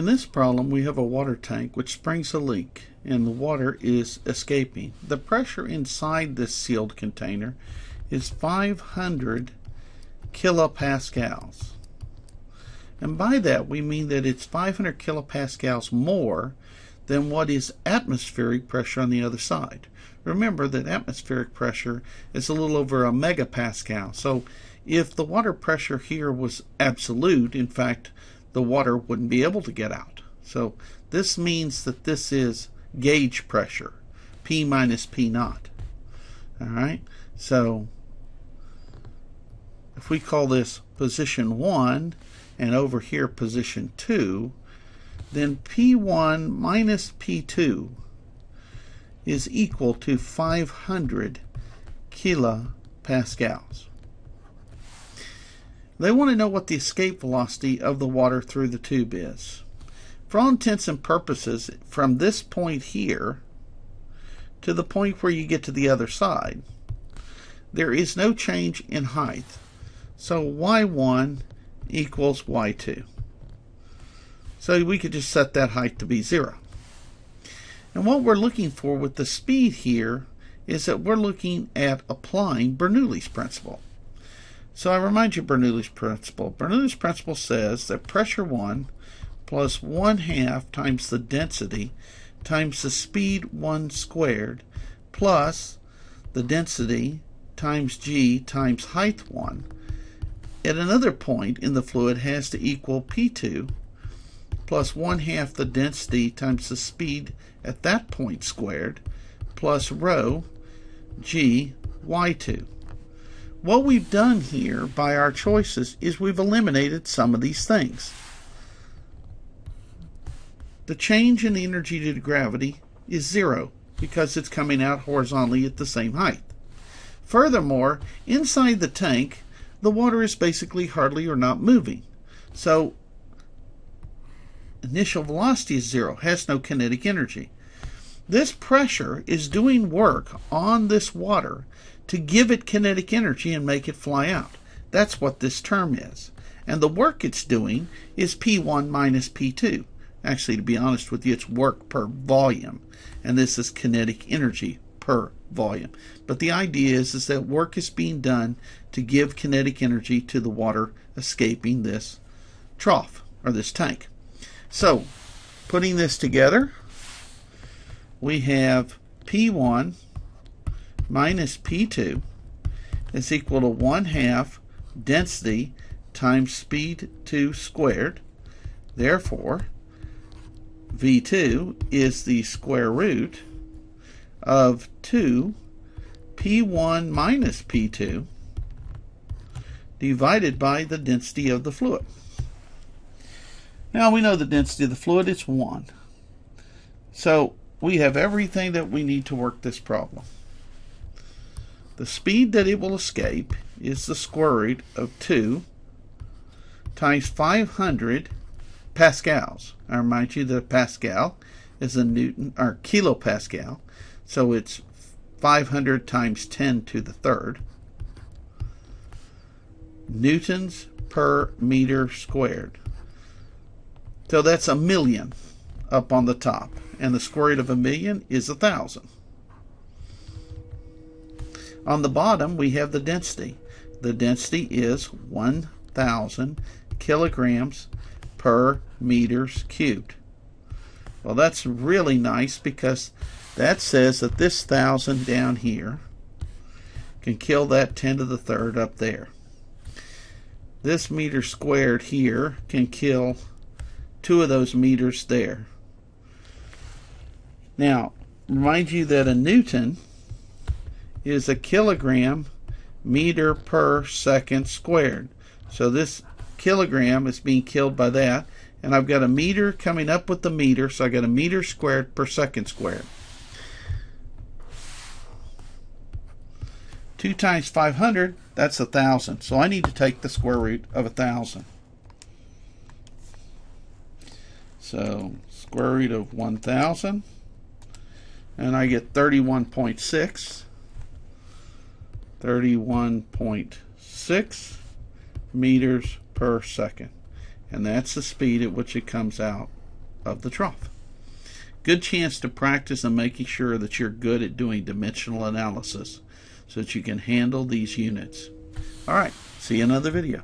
In this problem, we have a water tank which springs a leak and the water is escaping. The pressure inside this sealed container is 500 kilopascals. And by that we mean that it's 500 kilopascals more than what is atmospheric pressure on the other side. Remember that atmospheric pressure is a little over a megapascal. So if the water pressure here was absolute, in fact, the water wouldn't be able to get out. So this means that this is gauge pressure, P minus P naught. All right, so if we call this position 1 and over here position 2, then P1 minus P2 is equal to 500 kilopascals. They want to know what the escape velocity of the water through the tube is. For all intents and purposes, from this point here to the point where you get to the other side, there is no change in height. So y1 equals y2. So we could just set that height to be 0. And what we're looking for with the speed here is that we're looking at applying Bernoulli's principle. So I remind you Bernoulli's principle. Bernoulli's principle says that pressure 1 plus 1/2 times the density times the speed 1 squared plus the density times g times height 1 at another point in the fluid has to equal P2 plus 1/2 the density times the speed at that point squared plus rho g y2. What we've done here by our choices is we've eliminated some of these things. The change in the energy due to gravity is 0 because it's coming out horizontally at the same height. Furthermore, inside the tank, the water is basically hardly or not moving. So initial velocity is 0, has no kinetic energy. This pressure is doing work on this water to give it kinetic energy and make it fly out. That's what this term is. And the work it's doing is P1 minus P2. Actually, to be honest with you, it's work per volume. And this is kinetic energy per volume. But the idea is that work is being done to give kinetic energy to the water escaping this trough or this tank. So, putting this together, we have P1 minus P2 is equal to 1/2 density times speed 2 squared. Therefore, V2 is the square root of 2 P1 minus P2 divided by the density of the fluid. Now we know the density of the fluid is 1. So we have everything that we need to work this problem. The speed that it will escape is the square root of 2 times 500 pascals. I remind you that Pascal is a Newton or kilopascal, so it's 500 times 10 to the third newtons per meter squared. So that's a million up on the top, and the square root of a million is 1,000. On the bottom, we have the density. The density is 1,000 kilograms per meters cubed. Well, that's really nice because that says that this 1,000 down here can kill that 10 to the third up there. This meter squared here can kill 2 of those meters there. Now, remind you that a Newton is a kilogram meter per second squared. So this kilogram is being killed by that, and I've got a meter coming up with the meter, so I got a meter squared per second squared. 2 times 500, that's 1,000. So I need to take the square root of 1,000. So square root of 1,000, and I get 31.6. 31.6 meters per second. And that's the speed at which it comes out of the trough. Good chance to practice and making sure that you're good at doing dimensional analysis so that you can handle these units. All right, see you in another video.